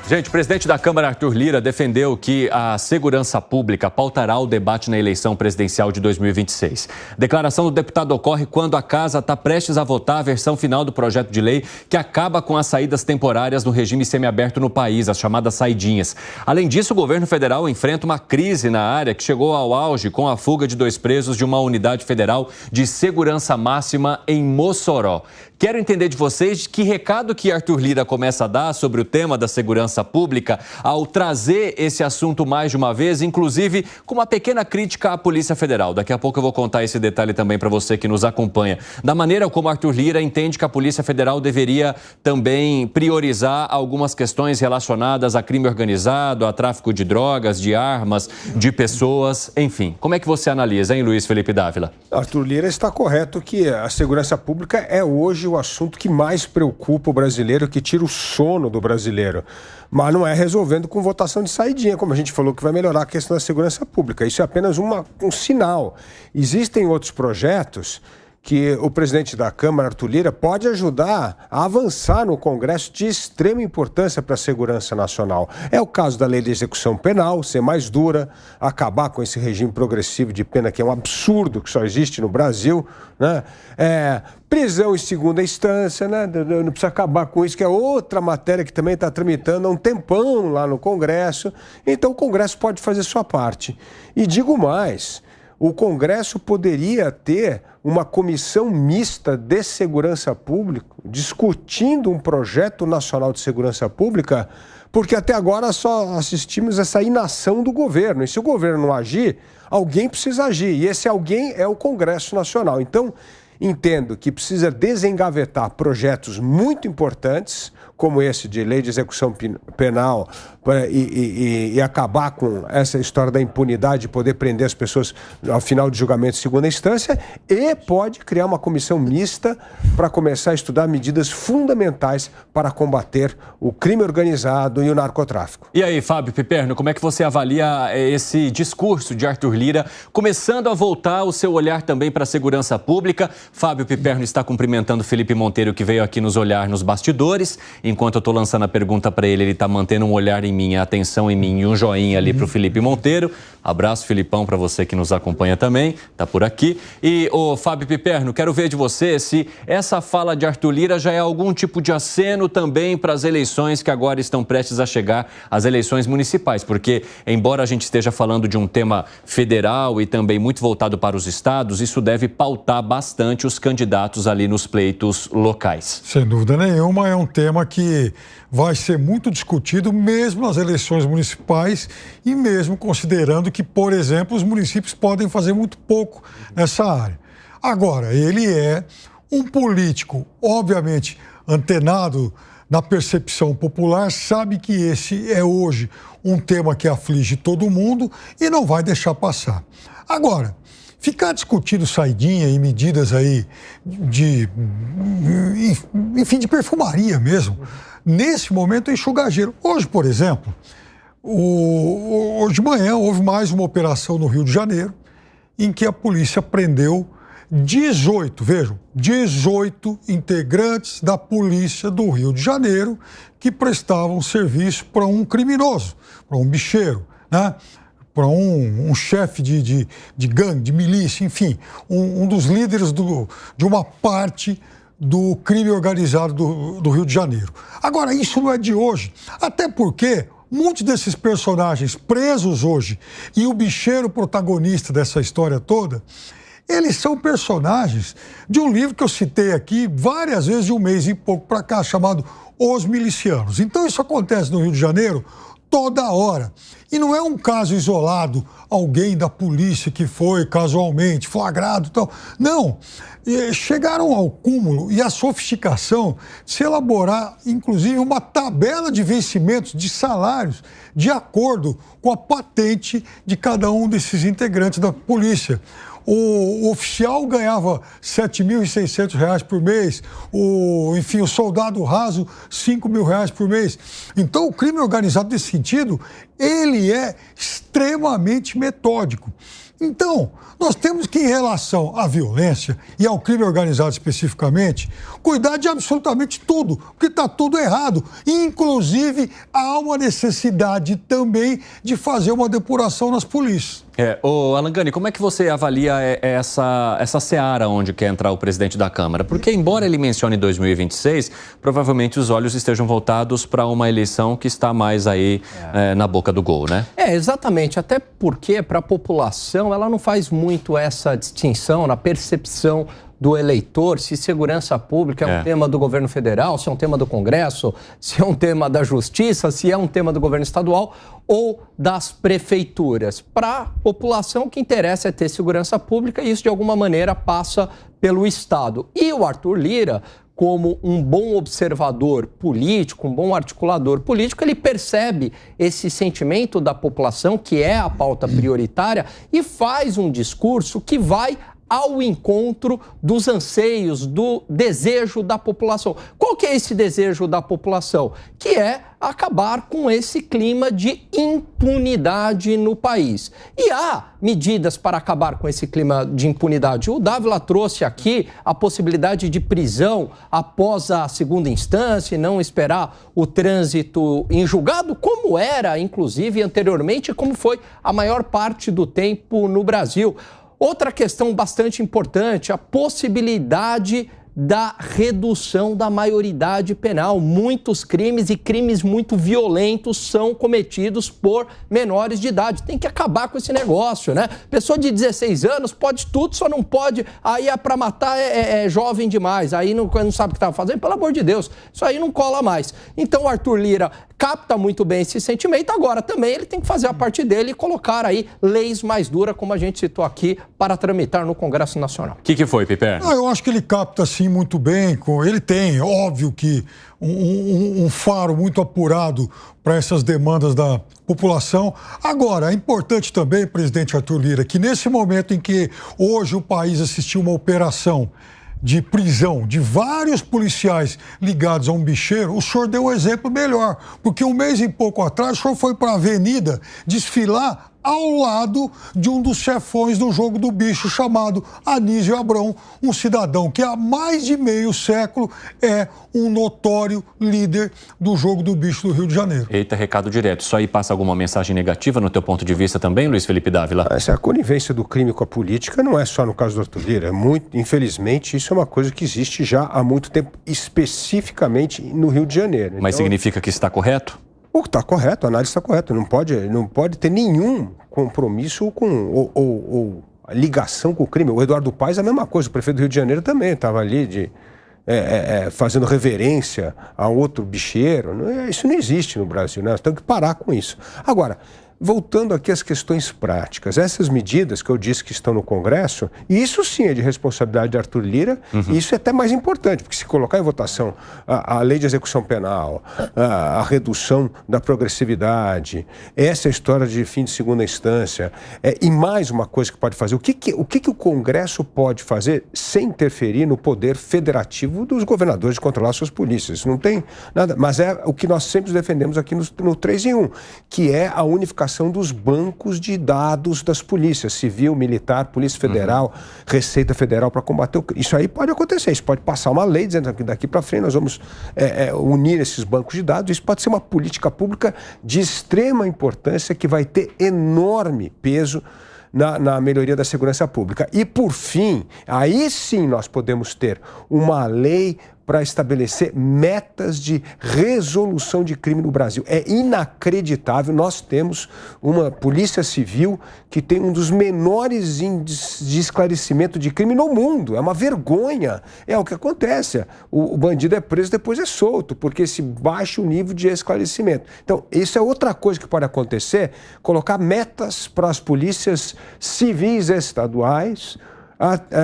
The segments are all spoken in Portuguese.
Gente, o presidente da Câmara, Arthur Lira, defendeu que a segurança pública pautará o debate na eleição presidencial de 2026. Declaração do deputado ocorre quando a Casa está prestes a votar a versão final do projeto de lei que acaba com as saídas temporárias no regime semiaberto no país, as chamadas saidinhas. Além disso, o governo federal enfrenta uma crise na área que chegou ao auge com a fuga de 2 presos de uma unidade federal de segurança máxima em Mossoró. Quero entender de vocês que recado que Arthur Lira começa a dar sobre o tema da segurança pública ao trazer esse assunto mais de uma vez, inclusive com uma pequena crítica à Polícia Federal. Daqui a pouco eu vou contar esse detalhe também para você que nos acompanha. Da maneira como Arthur Lira entende que a Polícia Federal deveria também priorizar algumas questões relacionadas a crime organizado, a tráfico de drogas, de armas, de pessoas, enfim. Como é que você analisa, hein, Luiz Felipe Dávila? Arthur Lira está correto que a segurança pública é hoje o assunto que mais preocupa o brasileiro, que tira o sono do brasileiro. Mas não é resolvendo com votação de saidinha, como a gente falou, que vai melhorar a questão da segurança pública. Isso é apenas um sinal. Existem outros projetos que o presidente da Câmara, Arthur Lira, pode ajudar a avançar no Congresso de extrema importância para a segurança nacional. É o caso da lei de execução penal, ser mais dura, acabar com esse regime progressivo de pena que é um absurdo, que só existe no Brasil, né? Prisão em segunda instância, né? Não precisa acabar com isso, que é outra matéria que também está tramitando há um tempão lá no Congresso. Então o Congresso pode fazer sua parte. E digo mais, o Congresso poderia ter uma comissão mista de segurança pública, discutindo um projeto nacional de segurança pública, porque até agora só assistimos essa inação do governo. E se o governo não agir, alguém precisa agir. E esse alguém é o Congresso Nacional. Então, entendo que precisa desengavetar projetos muito importantes, como esse de lei de execução penal, e acabar com essa história da impunidade de poder prender as pessoas ao final de julgamento de segunda instância, e pode criar uma comissão mista para começar a estudar medidas fundamentais para combater o crime organizado e o narcotráfico. E aí, Fábio Piperno, como é que você avalia esse discurso de Arthur Lira, começando a voltar o seu olhar também para a segurança pública? Fábio Piperno está cumprimentando Felipe Monteiro, que veio aqui nos olhar nos bastidores. Enquanto eu estou lançando a pergunta para ele, ele está mantendo um olhar em mim, a atenção em mim e um joinha ali para o Felipe Monteiro. Abraço, Filipão, para você que nos acompanha também, está por aqui. E, Fábio Piperno, quero ver de você se essa fala de Arthur Lira já é algum tipo de aceno também para as eleições que agora estão prestes a chegar, as eleições municipais, porque, embora a gente esteja falando de um tema federal e também muito voltado para os estados, isso deve pautar bastante os candidatos ali nos pleitos locais. Sem dúvida nenhuma, é um tema que vai ser muito discutido mesmo nas eleições municipais e mesmo considerando que, por exemplo, os municípios podem fazer muito pouco nessa área. Agora, ele é um político, obviamente, antenado na percepção popular, sabe que esse é hoje um tema que aflige todo mundo e não vai deixar passar. Agora, ficar discutindo saidinha e medidas aí enfim, de perfumaria mesmo, nesse momento é enxugageiro. Hoje, por exemplo, hoje de manhã houve mais uma operação no Rio de Janeiro em que a polícia prendeu 18 integrantes da polícia do Rio de Janeiro que prestavam serviço para um criminoso, para um bicheiro, né? Para um chefe de gangue, de milícia, enfim, um dos líderes de uma parte do crime organizado do Rio de Janeiro. Agora, isso não é de hoje, até porque muitos desses personagens presos hoje e o bicheiro protagonista dessa história toda, eles são personagens de um livro que eu citei aqui várias vezes de um mês e pouco para cá, chamado Os Milicianos. Então isso acontece no Rio de Janeiro toda hora. E não é um caso isolado, alguém da polícia que foi casualmente flagrado e tal. Não, chegaram ao cúmulo e à sofisticação de se elaborar, inclusive, uma tabela de vencimentos de salários de acordo com a patente de cada um desses integrantes da polícia. O oficial ganhava R$ 7.600 por mês, enfim, o soldado raso R$ 5.000 por mês. Então, o crime organizado nesse sentido, ele é extremamente metódico. Então, nós temos que, em relação à violência e ao crime organizado especificamente, cuidar de absolutamente tudo, porque está tudo errado. Inclusive, há uma necessidade também de fazer uma depuração nas polícias. Ô Alangani, como é que você avalia essa seara onde quer entrar o presidente da Câmara? Porque, embora ele mencione 2026, provavelmente os olhos estejam voltados para uma eleição que está mais aí na boca do gol, né? Exatamente. Até porque, para a população, ela não faz muito essa distinção na percepção do eleitor, se segurança pública é um tema do governo federal, se é um tema do Congresso, se é um tema da Justiça, se é um tema do governo estadual ou das prefeituras. Para a população, o que interessa é ter segurança pública e isso, de alguma maneira, passa pelo Estado. E o Arthur Lira, como um bom observador político, um bom articulador político, ele percebe esse sentimento da população, que é a pauta prioritária, e faz um discurso que vai ao encontro dos anseios, do desejo da população. Qual que é esse desejo da população? Que é acabar com esse clima de impunidade no país. E há medidas para acabar com esse clima de impunidade. O Dávila trouxe aqui a possibilidade de prisão após a segunda instância e não esperar o trânsito em julgado, como era, inclusive, anteriormente, como foi a maior parte do tempo no Brasil. Outra questão bastante importante, a possibilidade da redução da maioridade penal. Muitos crimes e crimes muito violentos são cometidos por menores de idade. Tem que acabar com esse negócio, né? Pessoa de 16 anos pode tudo, só não pode, aí para matar é jovem demais, aí não sabe o que estava fazendo, pelo amor de Deus, isso aí não cola mais. Então o Arthur Lira capta muito bem esse sentimento, agora também ele tem que fazer a parte dele e colocar aí leis mais duras, como a gente citou aqui, para tramitar no Congresso Nacional. O que foi, Piperno? Eu acho que ele capta, sim, muito bem. Ele tem, óbvio que, um faro muito apurado para essas demandas da população. Agora, é importante também, presidente Arthur Lira, que nesse momento em que hoje o país assistiu uma operação de prisão de vários policiais ligados a um bicheiro, o senhor deu um exemplo melhor, porque um mês e pouco atrás o senhor foi para a avenida desfilar ao lado de um dos chefões do jogo do bicho chamado Anísio Abrão, um cidadão que há mais de meio século é um notório líder do jogo do bicho do Rio de Janeiro. Eita, recado direto. Isso aí passa alguma mensagem negativa no teu ponto de vista também, Luiz Felipe Dávila? Essa conivência do crime com a política não é só no caso do Arthur Lira. Infelizmente, isso é uma coisa que existe já há muito tempo, especificamente no Rio de Janeiro. Mas significa que está correto? Está correto, a análise está correta. Não pode ter nenhum compromisso ou ligação com o crime. O Eduardo Paes é a mesma coisa, o prefeito do Rio de Janeiro também estava ali fazendo reverência a outro bicheiro. Isso não existe no Brasil, né? Nós temos que parar com isso. Agora, voltando aqui às questões práticas, essas medidas que eu disse que estão no Congresso, e isso sim é de responsabilidade de Arthur Lira, e isso é até mais importante, porque se colocar em votação a lei de execução penal, a redução da progressividade, essa história de fim de segunda instância, e mais uma coisa que pode fazer, o que o Congresso pode fazer sem interferir no poder federativo dos governadores de controlar suas polícias? Isso não tem nada, mas é o que nós sempre defendemos aqui no 3 em 1, que é a unificação dos bancos de dados das polícias, civil, militar, Polícia Federal, Receita Federal, para combater o crime. Isso aí pode acontecer, isso pode passar uma lei dizendo que daqui para frente nós vamos unir esses bancos de dados. Isso pode ser uma política pública de extrema importância que vai ter enorme peso na melhoria da segurança pública. E, por fim, aí sim nós podemos ter uma lei para estabelecer metas de resolução de crime no Brasil. É inacreditável, nós temos uma polícia civil que tem um dos menores índices de esclarecimento de crime no mundo. É uma vergonha. É o que acontece. O bandido é preso, depois é solto, porque se baixa o nível de esclarecimento. Então, isso é outra coisa que pode acontecer, colocar metas para as polícias civis estaduais,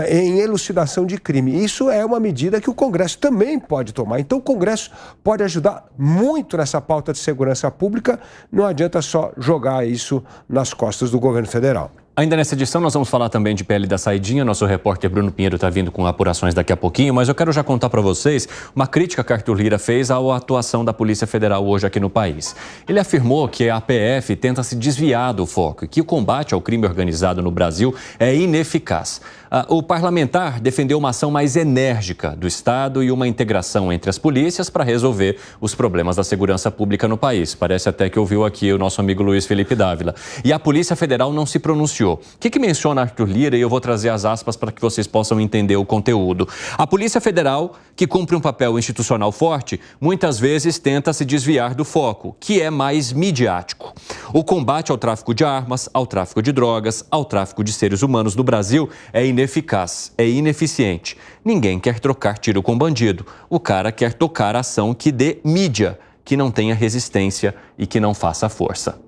em elucidação de crime. Isso é uma medida que o Congresso também pode tomar. Então, o Congresso pode ajudar muito nessa pauta de segurança pública. Não adianta só jogar isso nas costas do governo federal. Ainda nessa edição, nós vamos falar também de PL da saidinha. Nosso repórter Bruno Pinheiro está vindo com apurações daqui a pouquinho, mas eu quero já contar para vocês uma crítica que Arthur Lira fez à atuação da Polícia Federal hoje aqui no país. Ele afirmou que a PF tenta se desviar do foco e que o combate ao crime organizado no Brasil é ineficaz. O parlamentar defendeu uma ação mais enérgica do Estado e uma integração entre as polícias para resolver os problemas da segurança pública no país. Parece até que ouviu aqui o nosso amigo Luiz Felipe Dávila. E a Polícia Federal não se pronunciou. O que menciona Arthur Lira? E eu vou trazer as aspas para que vocês possam entender o conteúdo. A Polícia Federal, que cumpre um papel institucional forte, muitas vezes tenta se desviar do foco, que é mais midiático. O combate ao tráfico de armas, ao tráfico de drogas, ao tráfico de seres humanos no Brasil é ineficaz, é ineficiente. Ninguém quer trocar tiro com bandido. O cara quer tocar a ação que dê mídia, que não tenha resistência e que não faça força.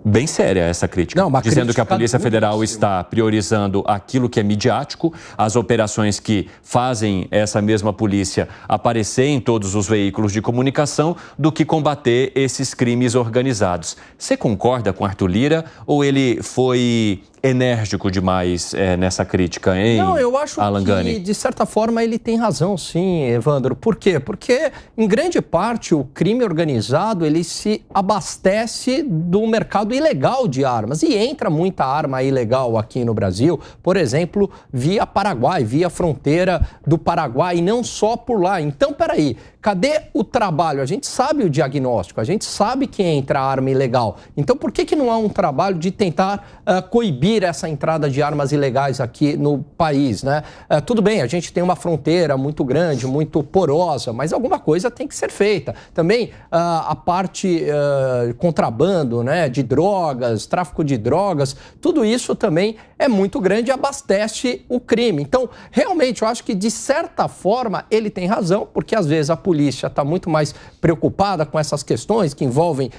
Bem séria essa crítica, dizendo que a Polícia Federal está priorizando aquilo que é midiático, as operações que fazem essa mesma polícia aparecer em todos os veículos de comunicação, do que combater esses crimes organizados. Você concorda com Arthur Lira ou ele foi enérgico demais nessa crítica, hein, Não, eu acho Alan Gani? que, de certa forma, ele tem razão, sim, Evandro. Por quê? Porque, em grande parte, o crime organizado, ele se abastece do mercado ilegal de armas. E entra muita arma ilegal aqui no Brasil, por exemplo, via Paraguai, via fronteira do Paraguai, e não só por lá. Então, peraí, cadê o trabalho? A gente sabe o diagnóstico, a gente sabe que entra arma ilegal. Então, por que não há um trabalho de tentar coibir essa entrada de armas ilegais aqui no país, né? Tudo bem, a gente tem uma fronteira muito grande, muito porosa, mas alguma coisa tem que ser feita. Também a parte contrabando, né, de drogas, tráfico de drogas, tudo isso também é muito grande e abastece o crime. Então, realmente, eu acho que, de certa forma, ele tem razão, porque às vezes a polícia está muito mais preocupada com essas questões que envolvem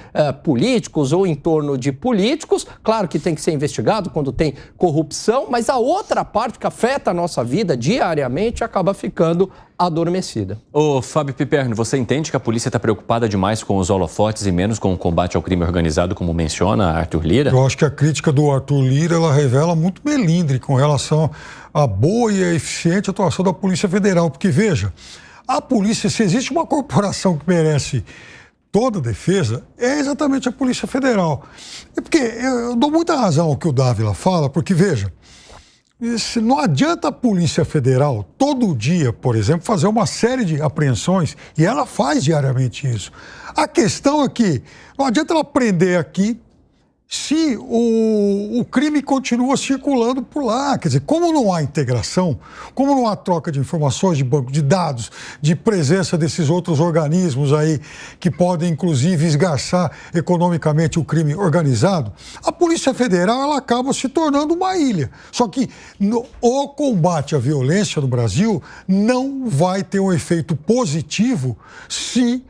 políticos ou em torno de políticos. Claro que tem que ser investigado quando tem corrupção, mas a outra parte que afeta a nossa vida diariamente acaba ficando adormecida. Ô, Fábio Piperno, você entende que a polícia está preocupada demais com os holofotes e menos com o combate ao crime organizado, como menciona Arthur Lira? Eu acho que a crítica do Arthur Lira, ela revela muito melindre com relação à boa e à eficiente atuação da Polícia Federal. Porque, veja, a polícia, se existe uma corporação que merece toda a defesa, é exatamente a Polícia Federal. É porque eu dou muita razão ao que o Dávila fala, porque, veja, não adianta a Polícia Federal todo dia, por exemplo, fazer uma série de apreensões, e ela faz diariamente isso. A questão é que não adianta ela prender aqui se o crime continua circulando por lá. Quer dizer, como não há integração, como não há troca de informações, de banco de dados, de presença desses outros organismos aí que podem, inclusive, esgarçar economicamente o crime organizado, a Polícia Federal ela acaba se tornando uma ilha. Só que o combate à violência no Brasil não vai ter um efeito positivo se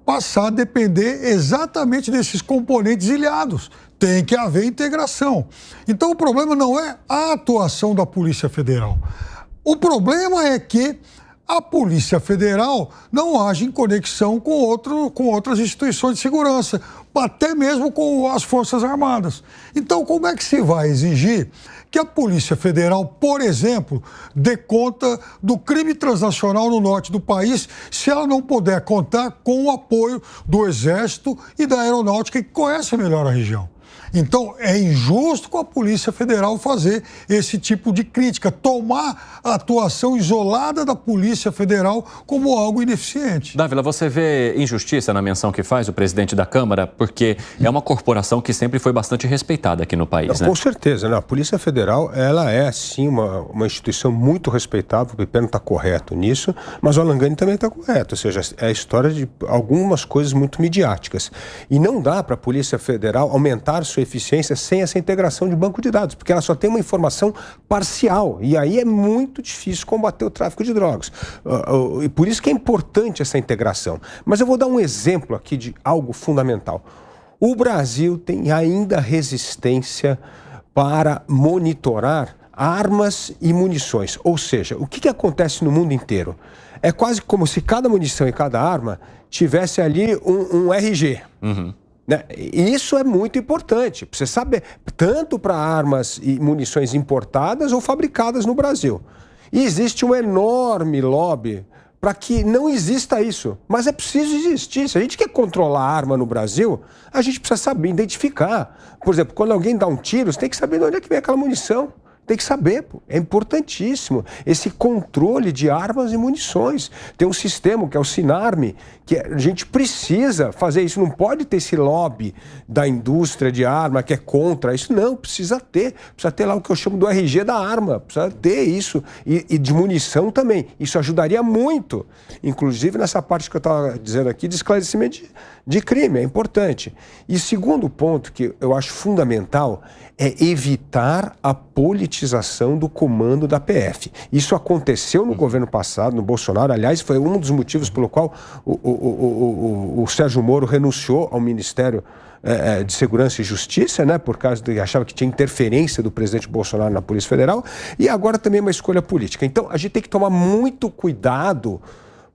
passar a depender exatamente desses componentes ilhados. Tem que haver integração. Então, o problema não é a atuação da Polícia Federal. O problema é que a Polícia Federal não age em conexão com outras instituições de segurança, até mesmo com as Forças Armadas. Então, como é que se vai exigir que a Polícia Federal, por exemplo, dê conta do crime transnacional no norte do país, se ela não puder contar com o apoio do Exército e da Aeronáutica, que conhece melhor a região? Então, é injusto com a Polícia Federal fazer esse tipo de crítica, tomar a atuação isolada da Polícia Federal como algo ineficiente. Dávila, você vê injustiça na menção que faz o presidente da Câmara, porque é uma corporação que sempre foi bastante respeitada aqui no país, né? Com certeza, né? A Polícia Federal, ela é, sim, uma instituição muito respeitável, o Piperno está correto nisso, mas o Alan Gani também está correto, ou seja, é a história de algumas coisas muito midiáticas. E não dá para a Polícia Federal aumentar sua eficiência sem essa integração de banco de dados, porque ela só tem uma informação parcial, e aí é muito difícil combater o tráfico de drogas. E por isso que é importante essa integração. Mas eu vou dar um exemplo aqui de algo fundamental. O Brasil tem ainda resistência para monitorar armas e munições, ou seja, o que acontece no mundo inteiro? É quase como se cada munição e cada arma tivesse ali um RG. Né? E isso é muito importante, para você saber, tanto para armas e munições importadas ou fabricadas no Brasil. E existe um enorme lobby para que não exista isso, mas é preciso existir. Se a gente quer controlar a arma no Brasil, a gente precisa saber identificar. Por exemplo, quando alguém dá um tiro, você tem que saber de onde é que vem aquela munição. Tem que saber, pô. É importantíssimo esse controle de armas e munições. Tem um sistema que é o Sinarme, que a gente precisa fazer isso. Não pode ter esse lobby da indústria de arma que é contra isso. Não, precisa ter. Precisa ter lá o que eu chamo do RG da arma. Precisa ter isso. E de munição também. Isso ajudaria muito. Inclusive nessa parte que eu estava dizendo aqui de esclarecimento de crime. É importante. E segundo ponto que eu acho fundamental é evitar a politização do comando da PF. Isso aconteceu no governo passado, no Bolsonaro. Aliás, foi um dos motivos pelo qual o Sérgio Moro renunciou ao Ministério de Segurança e Justiça, né, por causa de achava que tinha interferência do presidente Bolsonaro na Polícia Federal, e agora também uma escolha política. Então, a gente tem que tomar muito cuidado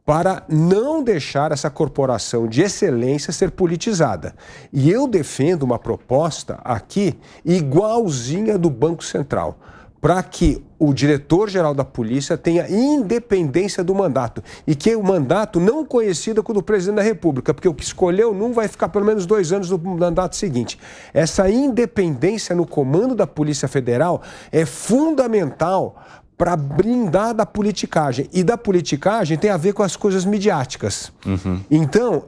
para não deixar essa corporação de excelência ser politizada. E eu defendo uma proposta aqui igualzinha do Banco Central, para que o diretor-geral da polícia tenha independência do mandato e que o mandato não coincida com o do presidente da República, porque o que escolheu não vai ficar pelo menos 2 anos no mandato seguinte. Essa independência no comando da Polícia Federal é fundamental para blindar da politicagem. E da politicagem tem a ver com as coisas midiáticas. Então,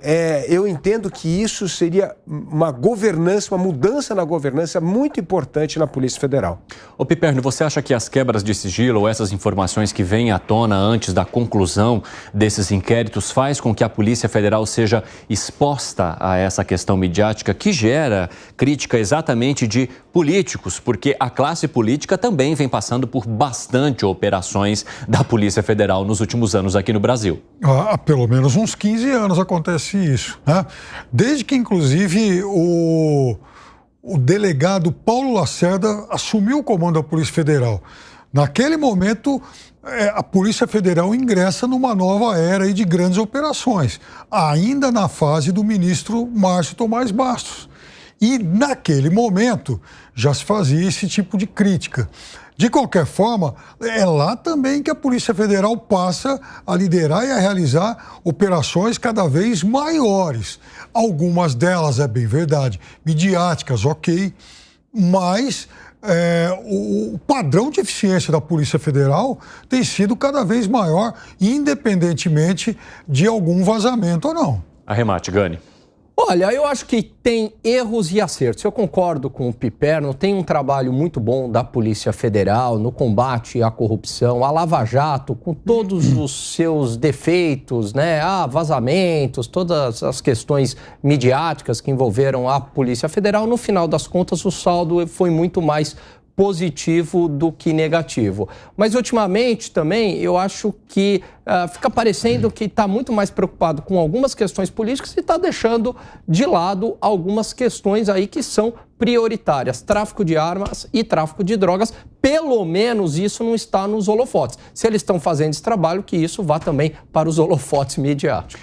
eu entendo que isso seria uma governança, uma mudança na governança muito importante na Polícia Federal. Ô Piperno, você acha que as quebras de sigilo ou essas informações que vêm à tona antes da conclusão desses inquéritos faz com que a Polícia Federal seja exposta a essa questão midiática que gera crítica exatamente de políticos, porque a classe política também vem passando por bastante operações da Polícia Federal nos últimos anos aqui no Brasil? Há pelo menos uns 15 anos acontece isso, né? Desde que, inclusive, o delegado Paulo Lacerda assumiu o comando da Polícia Federal. Naquele momento, a Polícia Federal ingressa numa nova era aí de grandes operações, ainda na fase do ministro Márcio Tomás Bastos. E, naquele momento, já se fazia esse tipo de crítica. De qualquer forma, é lá também que a Polícia Federal passa a liderar e a realizar operações cada vez maiores. Algumas delas, é bem verdade, midiáticas, ok, mas o padrão de eficiência da Polícia Federal tem sido cada vez maior, independentemente de algum vazamento ou não. Arremate, Gani. Olha, eu acho que tem erros e acertos. Eu concordo com o Piperno, tem um trabalho muito bom da Polícia Federal no combate à corrupção, a Lava Jato, com todos os seus defeitos, né? Vazamentos, todas as questões midiáticas que envolveram a Polícia Federal. No final das contas, o saldo foi muito mais positivo do que negativo. Mas, ultimamente, também, eu acho que fica parecendo que está muito mais preocupado com algumas questões políticas e está deixando de lado algumas questões aí que são prioritárias. Tráfico de armas e tráfico de drogas, pelo menos isso não está nos holofotes. Se eles estão fazendo esse trabalho, que isso vá também para os holofotes midiáticos.